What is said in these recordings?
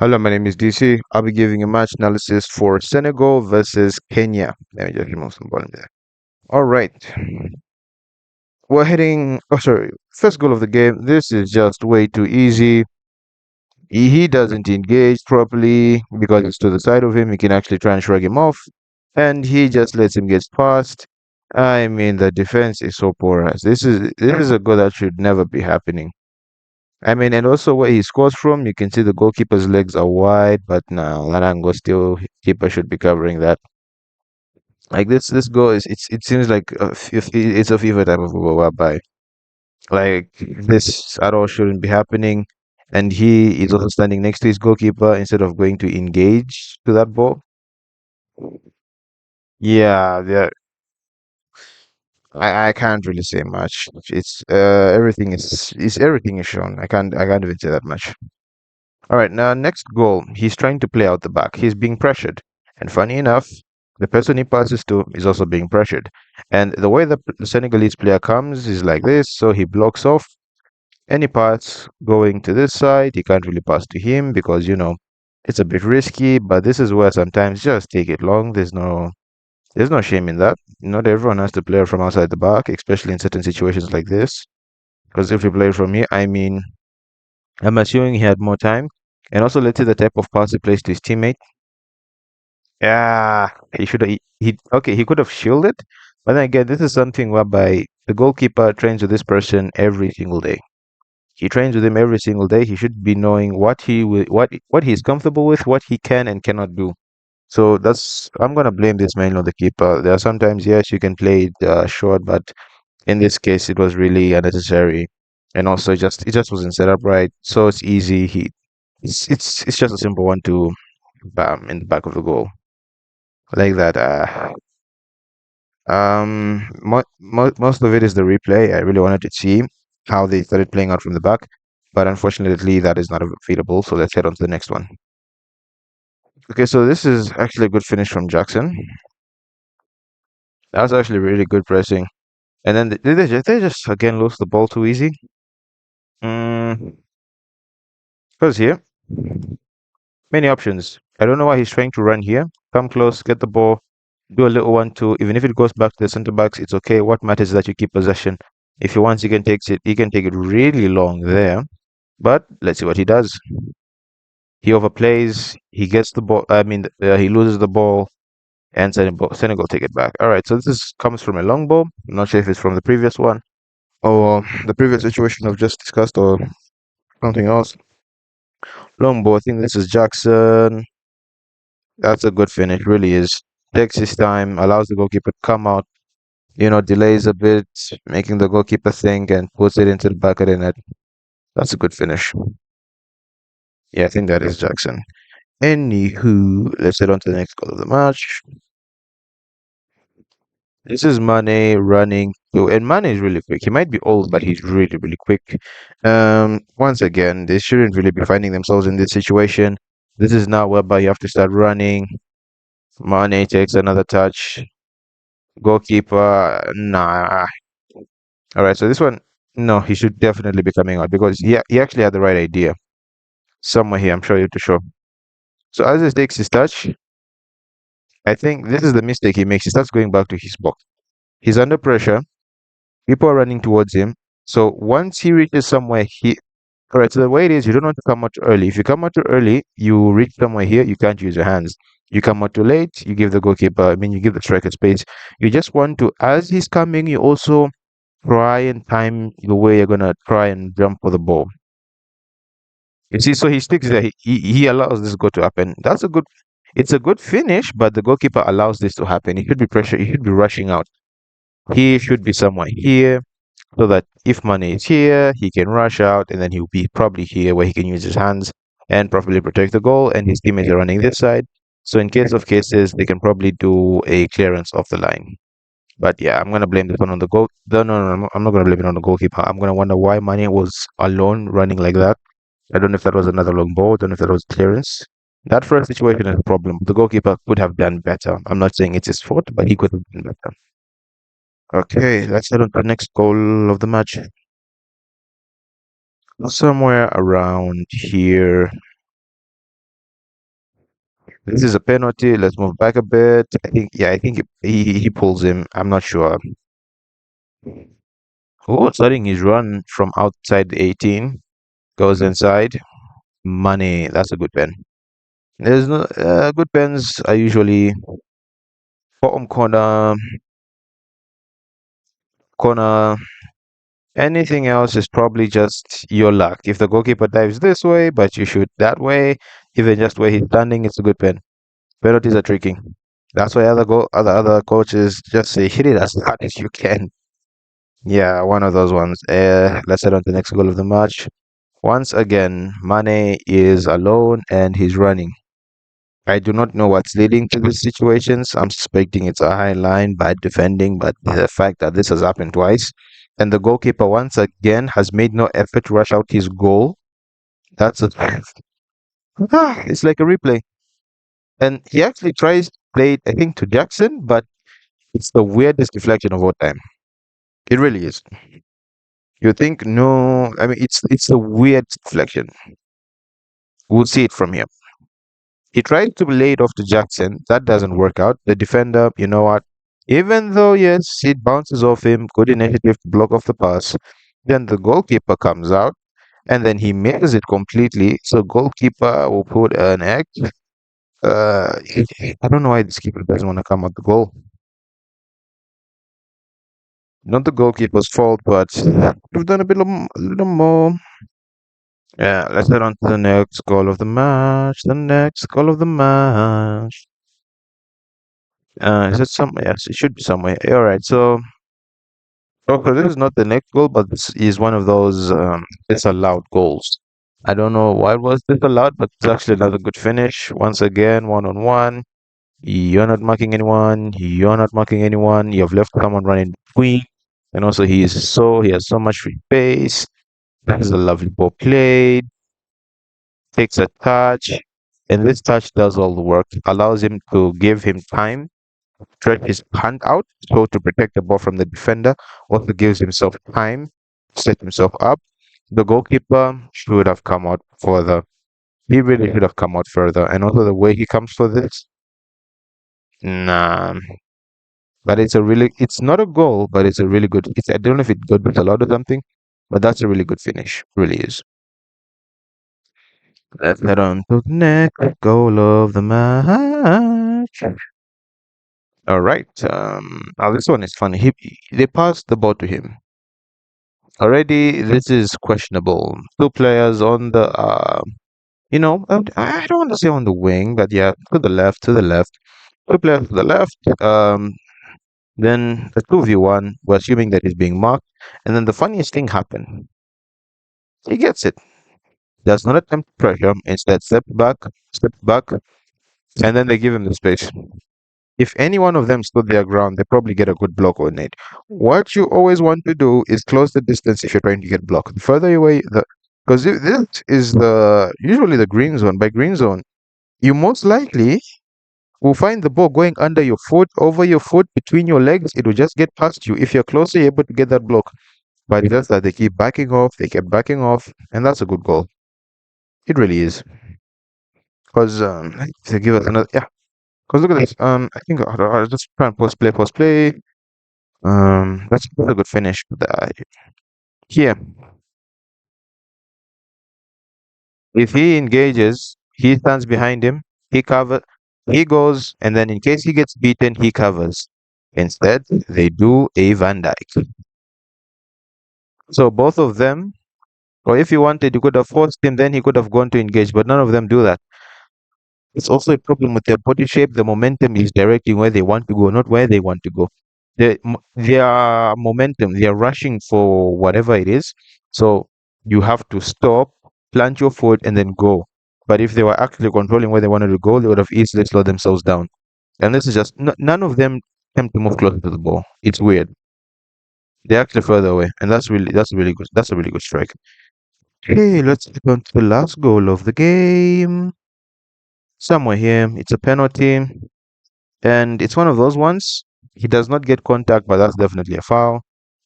Hello, my name is DC. I'll be giving a match analysis for Senegal versus Kenya. Let me just remove some volume there. All right. We're heading. Oh, sorry. First goal of the game. This is just way too easy. He doesn't engage properly because it's to the side of him. He can actually try and shrug him off. And he just lets him get past. I mean, the defense is so porous. This is a goal that should never be happening. I mean, and also where he scores from, you can see the goalkeeper's legs are wide, but no, Larango still keeper should be covering that. Like this goal it seems like it's a FIFA type of goal whereby like this at all shouldn't be happening, and he is also standing next to his goalkeeper instead of going to engage to that ball. Yeah, yeah. I can't really say much. It's everything is shown. I can't even say that much. All right, now next goal. He's trying to play out the back. He's being pressured. And funny enough, the person he passes to is also being pressured. And the way the Senegalese player comes is like this, so he blocks off any pass going to this side. He can't really pass to him because, it's a bit risky, but this is where sometimes just take it long. There's no shame in that. Not everyone has to play from outside the back, especially in certain situations like this. Because if you play from here, I mean, I'm assuming he had more time. And also, let's see the type of pass he plays to his teammate. Yeah, he should have. Okay, he could have shielded, but then again, this is something whereby the goalkeeper trains with this person every single day. He trains with him every single day. He should be knowing what he's comfortable with, what he can and cannot do. So I'm gonna blame this mainly on the keeper. There are sometimes yes you can play it short, but in this case it was really unnecessary, and also it just wasn't set up right. So it's easy. It's just a simple one to bam in the back of the goal like that. Most of it is the replay. I really wanted to see how they started playing out from the back, but unfortunately that is not available. So let's head on to the next one. Okay, so this is actually a good finish from Jackson. That was actually really good pressing. And then they just again lose the ball too easy. Because here, many options. I don't know why he's trying to run here. Come close, get the ball, do a little 1-2. Even if it goes back to the center backs, it's okay. What matters is that you keep possession. If he wants, he can take it really long there. But let's see what he does. He overplays. He gets the ball. I mean, he loses the ball, and Senegal take it back. All right. So comes from a long ball. I'm not sure if it's from the previous one or the previous situation I've just discussed or something else. Long ball. I think this is Jackson. That's a good finish. Really is. Takes his time. Allows the goalkeeper to come out. Delays a bit, making the goalkeeper think and puts it into the back of the net. That's a good finish. Yeah, I think that is Jackson. Anywho, let's head on to the next goal of the match. This is Mane running through, and Mane is really quick. He might be old, but he's really, really quick. Once again, they shouldn't really be finding themselves in this situation. This is now whereby you have to start running. Mane takes another touch. Goalkeeper, nah. All right, so this one, no, he should definitely be coming out because he actually had the right idea. Somewhere here, I'm sure you to show. So as he takes his touch, I think this is the mistake he makes. He starts going back to his box. He's under pressure. People are running towards him. So once he reaches somewhere, all right. So the way it is, you don't want to come out too early. If you come out too early, you reach somewhere here, you can't use your hands. You come out too late, you give the goalkeeper. I mean, you give the striker space. You just want to, as he's coming, you also try and time the way you're gonna try and jump for the ball. You see, so he sticks there. He allows this goal to happen. It's a good finish, but the goalkeeper allows this to happen. He should be pressure. He should be rushing out. He should be somewhere here so that if Mane is here, he can rush out, and then he'll be probably here where he can use his hands and properly protect the goal. And his teammates are running this side, so in case of cases, they can probably do a clearance off the line. But yeah, I'm gonna blame this one on the goal. No, I'm not gonna blame it on the goalkeeper. I'm gonna wonder why Mane was alone running like that. I don't know if that was another long ball. Don't know if that was clearance. That first situation is a problem. The goalkeeper could have done better. I'm not saying it's his fault, but he could have done better. Okay, let's head on to the next goal of the match. Somewhere around here. This is a penalty. Let's move back a bit. I think, yeah, I think he pulls him. I'm not sure. Oh, starting his run from outside the 18, goes inside. Money. That's a good pen. There's no good pens are usually bottom corner. Anything else is probably just your luck. If the goalkeeper dives this way, but you shoot that way, even just where he's standing, it's a good pen. Penalties are tricky. That's why other coaches just say hit it as hard as you can. Yeah, one of those ones. Let's head on to the next goal of the match. Once again, Mane is alone and he's running. I do not know what's leading to these situations. I'm suspecting it's a high line, bad defending, but the fact that this has happened twice, and the goalkeeper once again has made no effort to rush out his goal. That's a it's like a replay. And he actually tries to play it, I think, to Jackson, but it's the weirdest deflection of all time. It really is. You think no, I mean it's the weird deflection. We'll see it from here. He tried to lay it off to Jackson. That doesn't work out. The defender, you know what? Even though, yes, it bounces off him, good initiative to block off the pass. Then the goalkeeper comes out and then he misses it completely. So goalkeeper will put an X. Uh, I don't know why this keeper doesn't want to come at the goal. Not the goalkeeper's fault, but we've done a little more. Yeah, let's head on to the next goal of the match. The next goal of the match. Is it somewhere? Yes, it should be somewhere. All right. So, okay, this is not the next goal, but this is one of those disallowed goals. I don't know why it was disallowed, but it's actually another good finish. Once again, one on one. You're not marking anyone. You're not marking anyone. You have left someone running between, and also he has so much free space. That is a lovely ball played. Takes a touch, and this touch does all the work. Allows him to give him time stretch his hand out so to protect the ball from the defender. Also gives himself time, set himself up. The goalkeeper should have come out further. He really should have come out further. And also the way he comes for this, nah. But it's not a goal, but it's a really good. I don't know if it got allowed or something, but that's a really good finish. Really is. Let's head on to the next goal of the match. All right. Now this one is funny. They passed the ball to him. Already, this is questionable. Two players on the, I don't want to say on the wing, but yeah, to the left. Two players to the left. Then the 2v1, we're assuming that he's being marked. And then the funniest thing happened. He gets it. Does not attempt pressure. Instead, steps back, and then they give him the space. If any one of them stood their ground, they probably get a good block on it. What you always want to do is close the distance if you're trying to get blocked. The further away, because this is the usually the green zone. By green zone, you most likely will find the ball going under your foot, over your foot, between your legs. It will just get past you. If you're closer, you're able to get that block. But it's just that they keep backing off, they kept backing off, and that's a good goal. It really is. Because they give us another, yeah. Because look at this. I think I'll just try and post play. That's a good finish. Here, if he engages, he stands behind him. He cover. He goes, and then in case he gets beaten, he covers. Instead, they do a Van Dyke. So both of them, or if you wanted, you could have forced him. Then he could have gone to engage, but none of them do that. It's also a problem with their body shape. The momentum is directing where they want to go, not where they want to go. Their momentum, they are rushing for whatever it is. So you have to stop, plant your foot, and then go. But if they were actually controlling where they wanted to go, they would have easily slowed themselves down. And this is just none of them attempt to move closer to the ball. It's weird. They're actually further away, and that's really good. That's a really good strike. Okay, let's get on to the last goal of the game. Somewhere here, it's a penalty. And it's one of those ones. He does not get contact, but that's definitely a foul.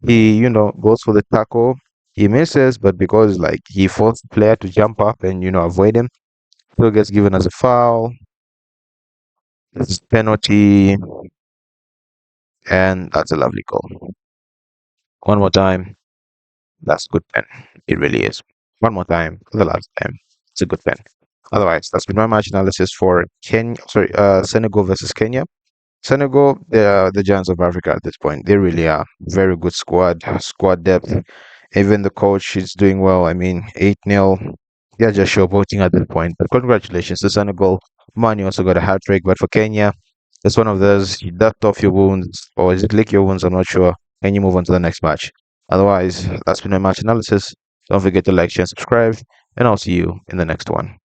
He, goes for the tackle. He misses, but because like he forced the player to jump up and avoid him, still gets given as a foul. This is penalty, and that's a lovely goal. One more time. That's good pen. It really is. One more time, for the last time. It's a good pen. Otherwise, that's been my match analysis for Senegal versus Kenya. Senegal, they are the giants of Africa at this point. They really are. Very good squad depth. Even the coach is doing well. I mean, 8-0. They're just showboating at this point. But congratulations to Senegal. Mani also got a hat trick. But for Kenya, it's one of those, you dust off your wounds, or is it lick your wounds? I'm not sure. And you move on to the next match. Otherwise, that's been my match analysis. Don't forget to like, share, and subscribe. And I'll see you in the next one.